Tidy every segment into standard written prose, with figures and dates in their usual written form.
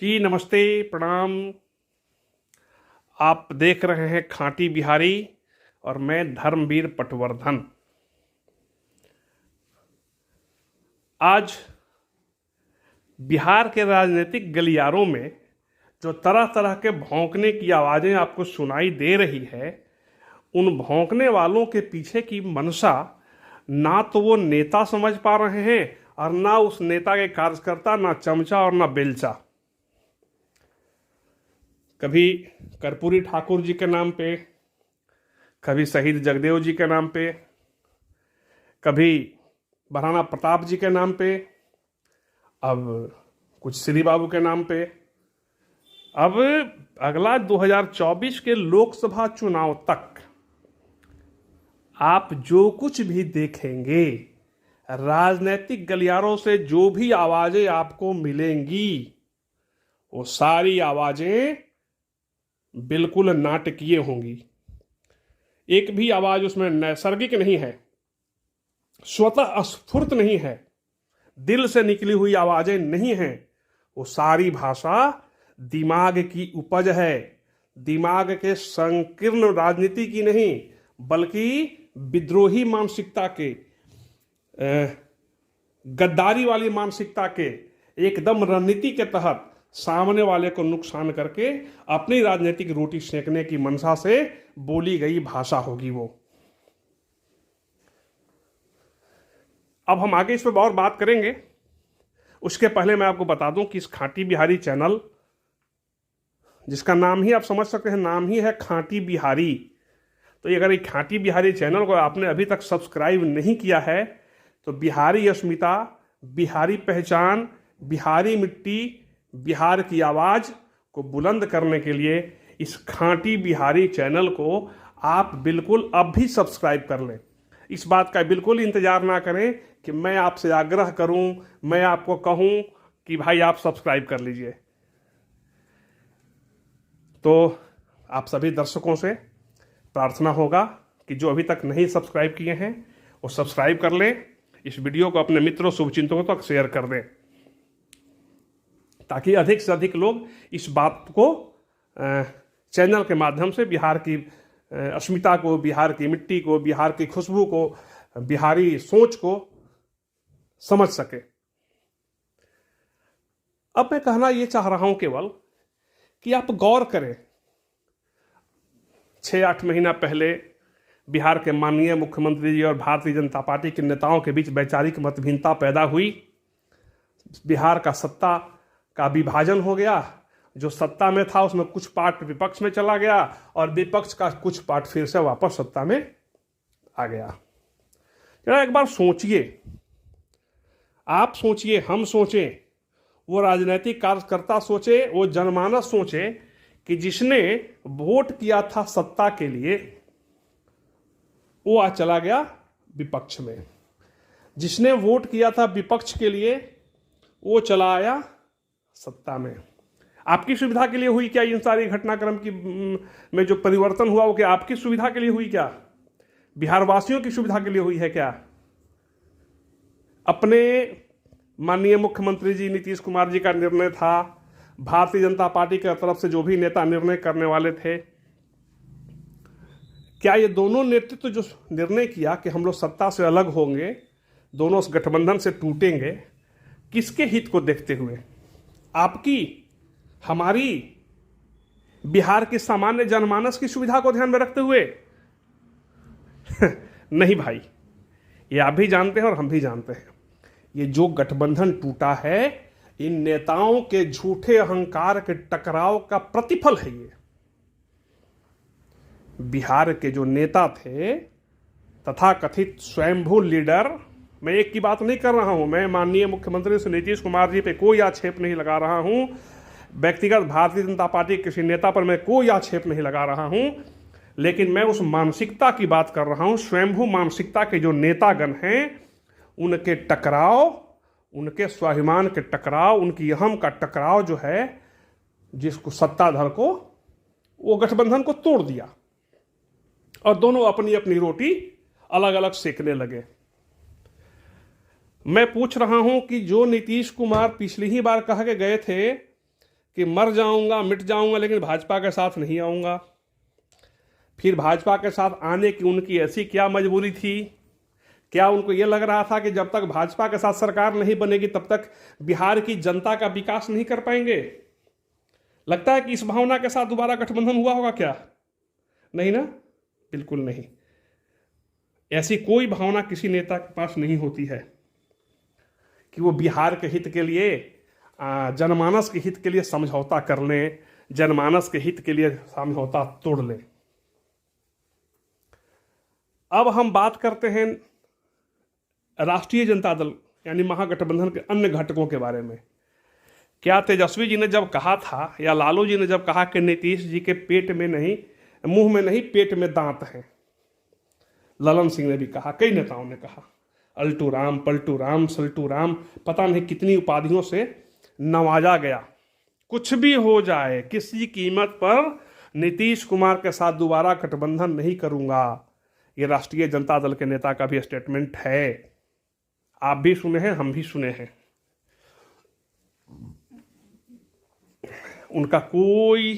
जी नमस्ते, प्रणाम। आप देख रहे हैं खांटी बिहारी और मैं धर्मवीर पटवर्धन। आज बिहार के राजनीतिक गलियारों में जो तरह तरह के भौंकने की आवाज़ें आपको सुनाई दे रही है, उन भौंकने वालों के पीछे की मंशा ना तो वो नेता समझ पा रहे हैं और ना उस नेता के कार्यकर्ता, ना चमचा और ना बेलचा। कभी कर्पूरी ठाकुर जी के नाम पे, कभी शहीद जगदेव जी के नाम पे, कभी महाराणा प्रताप जी के नाम पे, अब कुछ श्री बाबू के नाम पे। अब अगला 2024 के लोकसभा चुनाव तक आप जो कुछ भी देखेंगे, राजनीतिक गलियारों से जो भी आवाजें आपको मिलेंगी, वो सारी आवाजें बिल्कुल नाटकीय होंगी। एक भी आवाज उसमें नैसर्गिक नहीं है, स्वतः स्फूर्त नहीं है, दिल से निकली हुई आवाजें नहीं हैं। वो सारी भाषा दिमाग की उपज है, दिमाग के संकीर्ण राजनीति की नहीं, बल्कि विद्रोही मानसिकता के, गद्दारी वाली मानसिकता के, एकदम रणनीति के तहत सामने वाले को नुकसान करके अपनी राजनीतिक रोटी सेकने की मंशा से बोली गई भाषा होगी वो। अब हम आगे इस पर और बात करेंगे। उसके पहले मैं आपको बता दूं कि इस खांटी बिहारी चैनल, जिसका नाम ही आप समझ सकते हैं, नाम ही है खांटी बिहारी, तो अगर ये खांटी बिहारी चैनल को आपने अभी तक सब्सक्राइब नहीं किया है तो बिहारी अस्मिता, बिहारी पहचान, बिहारी मिट्टी, बिहार की आवाज़ को बुलंद करने के लिए इस खांटी बिहारी चैनल को आप बिल्कुल अब भी सब्सक्राइब कर लें। इस बात का बिल्कुल इंतज़ार ना करें कि मैं आपसे आग्रह करूं, मैं आपको कहूं कि भाई आप सब्सक्राइब कर लीजिए। तो आप सभी दर्शकों से प्रार्थना होगा कि जो अभी तक नहीं सब्सक्राइब किए हैं वो सब्सक्राइब कर लें, इस वीडियो को अपने मित्रों शुभचिंतकों तक शेयर कर दें, ताकि अधिक से अधिक लोग इस बात को चैनल के माध्यम से बिहार की अस्मिता को, बिहार की मिट्टी को, बिहार की खुशबू को, बिहारी सोच को समझ सके। अब मैं कहना ये चाह रहा हूं केवल कि आप गौर करें, 6-8 महीना पहले बिहार के माननीय मुख्यमंत्री जी और भारतीय जनता पार्टी के नेताओं के बीच वैचारिक मतभिन्नता पैदा हुई। बिहार का सत्ता का विभाजन हो गया। जो सत्ता में था उसमें कुछ पार्ट विपक्ष में चला गया और विपक्ष का कुछ पार्ट फिर से वापस सत्ता में आ गया। जरा एक बार सोचिए, आप सोचिए, हम सोचें, वो राजनीतिक कार्यकर्ता सोचे, वो जनमानस सोचे कि जिसने वोट किया था सत्ता के लिए वो आज चला गया विपक्ष में, जिसने वोट किया था विपक्ष के लिए वो चला आया सत्ता में। आपकी सुविधा के लिए हुई क्या इन सारी घटनाक्रम की में जो परिवर्तन हुआ, वो क्या आपकी सुविधा के लिए हुई क्या? बिहार वासियों की सुविधा के लिए हुई है क्या? अपने माननीय मुख्यमंत्री जी नीतीश कुमार जी का निर्णय था, भारतीय जनता पार्टी की तरफ से जो भी नेता निर्णय करने वाले थे, क्या ये दोनों नेतृत्व जो निर्णय किया कि हम लोग सत्ता से अलग होंगे, दोनों गठबंधन से टूटेंगे, किसके हित को देखते हुए? आपकी, हमारी, बिहार के सामान्य जनमानस की सुविधा को ध्यान में रखते हुए? नहीं भाई, ये आप भी जानते हैं और हम भी जानते हैं, ये जो गठबंधन टूटा है इन नेताओं के झूठे अहंकार के टकराव का प्रतिफल है। ये बिहार के जो नेता थे, तथाकथित स्वयंभू लीडर, मैं एक की बात नहीं कर रहा हूं, मैं माननीय मुख्यमंत्री श्री नीतीश कुमार जी पे कोई आक्षेप नहीं लगा रहा हूं, व्यक्तिगत भारतीय जनता पार्टी किसी नेता पर मैं कोई आक्षेप नहीं लगा रहा हूं, लेकिन मैं उस मानसिकता की बात कर रहा हूं। स्वयंभू मानसिकता के जो नेतागण हैं उनके टकराव, उनके स्वाभिमान के टकराव, उनकी अहम का टकराव जो है, जिसको सत्ताधर को, वो गठबंधन को तोड़ दिया और दोनों अपनी अपनी रोटी अलग अलग सेकने लगे। मैं पूछ रहा हूं कि जो नीतीश कुमार पिछली ही बार कह के गए थे कि मर जाऊंगा, मिट जाऊंगा, लेकिन भाजपा के साथ नहीं आऊंगा। फिर भाजपा के साथ आने की उनकी ऐसी क्या मजबूरी थी? क्या उनको ये लग रहा था कि जब तक भाजपा के साथ सरकार नहीं बनेगी तब तक बिहार की जनता का विकास नहीं कर पाएंगे? लगता है कि इस भावना के साथ दोबारा गठबंधन हुआ होगा क्या? नहीं ना, बिल्कुल नहीं। ऐसी कोई भावना किसी नेता के पास नहीं होती है कि वो बिहार के हित के लिए, जनमानस के हित के लिए समझौता कर लें, जनमानस के हित के लिए समझौता तोड़ लें। अब हम बात करते हैं राष्ट्रीय जनता दल यानी महागठबंधन के अन्य घटकों के बारे में। क्या तेजस्वी जी ने जब कहा था या लालू जी ने जब कहा कि नीतीश जी के पेट में नहीं, मुंह में नहीं, पेट में दांत हैं, ललन सिंह ने भी कहा, कई नेताओं ने कहा, अल्टू राम, पलटू राम, सल्टू राम, पता नहीं कितनी उपाधियों से नवाजा गया। कुछ भी हो जाए, किसी कीमत पर नीतीश कुमार के साथ दोबारा गठबंधन नहीं करूंगा, ये राष्ट्रीय जनता दल के नेता का भी स्टेटमेंट है। आप भी सुने हैं, हम भी सुने हैं। उनका कोई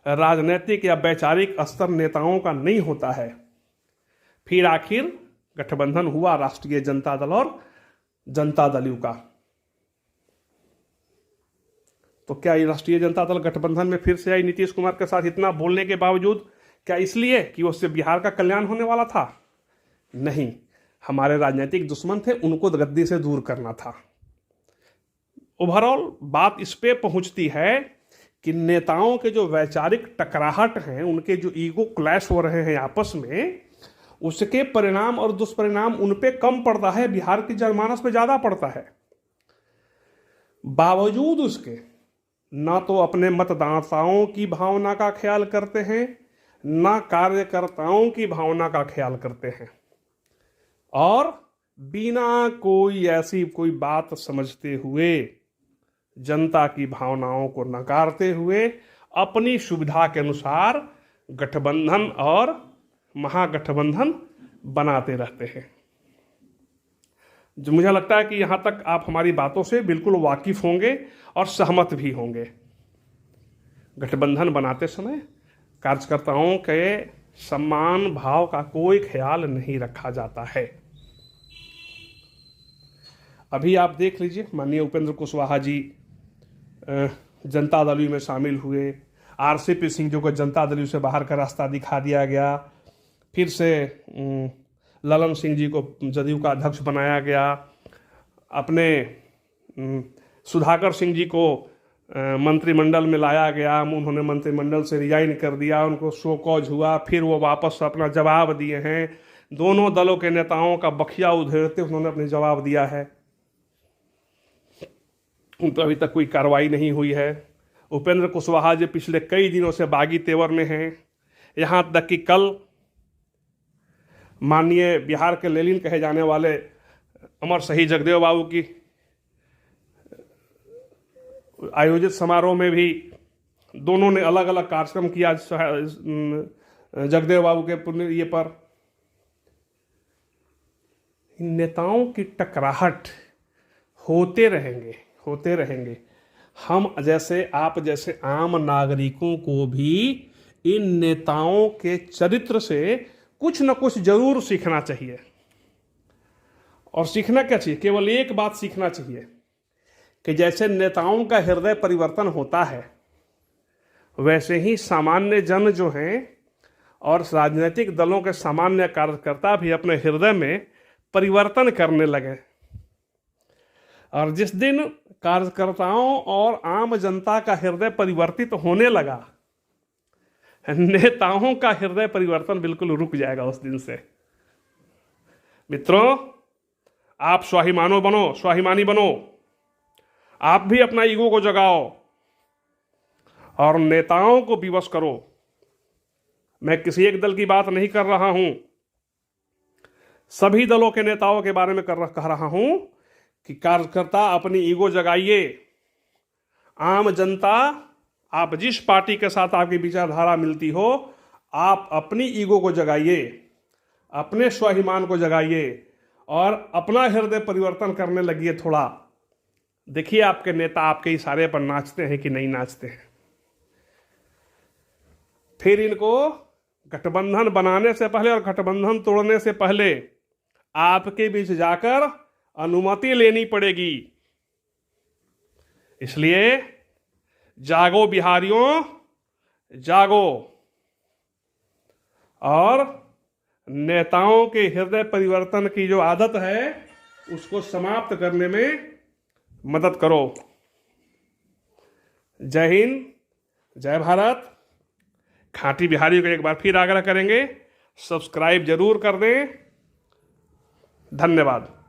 राजनीतिक या वैचारिक स्तर नेताओं का नहीं होता है। फिर आखिर गठबंधन हुआ राष्ट्रीय जनता दल और जनता दल यू का। तो क्या ये राष्ट्रीय जनता दल गठबंधन में फिर से आई नीतीश कुमार के साथ इतना बोलने के बावजूद? क्या इसलिए कि उससे बिहार का कल्याण होने वाला था? नहीं, हमारे राजनीतिक दुश्मन थे, उनको गद्दी से दूर करना था। ओवरऑल बात इस पे पहुंचती है कि नेताओं के जो वैचारिक टकराहट हैं, उनके जो ईगो क्लैश हो रहे हैं आपस में, उसके परिणाम और दुष्परिणाम उन पे कम पड़ता है, बिहार की जनमानस पे ज्यादा पड़ता है। बावजूद उसके ना तो अपने मतदाताओं की भावना का ख्याल करते हैं, ना कार्यकर्ताओं की भावना का ख्याल करते हैं, और बिना कोई ऐसी कोई बात समझते हुए, जनता की भावनाओं को नकारते हुए, अपनी सुविधा के अनुसार गठबंधन और महागठबंधन बनाते रहते हैं। जो मुझे लगता है कि यहाँ तक आप हमारी बातों से बिल्कुल वाकिफ होंगे और सहमत भी होंगे। गठबंधन बनाते समय कार्यकर्ताओं के सम्मान भाव का कोई ख्याल नहीं रखा जाता है। अभी आप देख लीजिए, माननीय उपेंद्र कुशवाहा जी जनता दल यू में शामिल हुए, आरसीपी सिंह जी को जनता दल यू से बाहर का रास्ता दिखा दिया गया, फिर से ललन सिंह जी को जदयू का अध्यक्ष बनाया गया, अपने सुधाकर सिंह जी को मंत्रिमंडल में लाया गया, उन्होंने मंत्रिमंडल से रिजाइन कर दिया, उनको शो कॉज हुआ, फिर वो वापस अपना जवाब दिए हैं। दोनों दलों के नेताओं का बखिया उधेड़ते उन्होंने अपने जवाब दिया है। उन पर अभी तक कोई कार्रवाई नहीं हुई है। उपेंद्र कुशवाहा जी पिछले कई दिनों से बागी तेवर में हैं। यहाँ तक कि कल माननीय बिहार के लेनिन कहे जाने वाले अमर शहीद जगदेव बाबू की आयोजित समारोह में भी दोनों ने अलग अलग कार्यक्रम किया जगदेव बाबू के पुण्य ये पर। नेताओं की टकराहट होते रहेंगे। हम जैसे, आप जैसे आम नागरिकों को भी इन नेताओं के चरित्र से कुछ न कुछ जरूर सीखना चाहिए। और सीखना क्या चाहिए? केवल एक बात सीखना चाहिए कि जैसे नेताओं का हृदय परिवर्तन होता है, वैसे ही सामान्य जन जो हैं और राजनीतिक दलों के सामान्य कार्यकर्ता भी अपने हृदय में परिवर्तन करने लगे। और जिस दिन कार्यकर्ताओं और आम जनता का हृदय परिवर्तित होने लगा, नेताओं का हृदय परिवर्तन बिल्कुल रुक जाएगा उस दिन से। मित्रों, आप स्वाभिमानी बनो। आप भी अपना ईगो को जगाओ और नेताओं को विवश करो। मैं किसी एक दल की बात नहीं कर रहा हूं, सभी दलों के नेताओं के बारे में कह रहा हूं कि कार्यकर्ता अपनी ईगो जगाइए। आम जनता, आप जिस पार्टी के साथ आपकी विचारधारा मिलती हो, आप अपनी ईगो को जगाइए, अपने स्वाभिमान को जगाइए और अपना हृदय परिवर्तन करने लगिए थोड़ा। देखिए आपके नेता आपके इशारे पर नाचते हैं कि नहीं नाचते हैं। फिर इनको गठबंधन बनाने से पहले और गठबंधन तोड़ने से पहले आपके बीच जाकर अनुमति लेनी पड़ेगी। इसलिए जागो बिहारियों, जागो और नेताओं के हृदय परिवर्तन की जो आदत है उसको समाप्त करने में मदद करो। जय हिंद, जय भारत। खांटी बिहारी को एक बार फिर आग्रह करेंगे, सब्सक्राइब जरूर कर दें। धन्यवाद।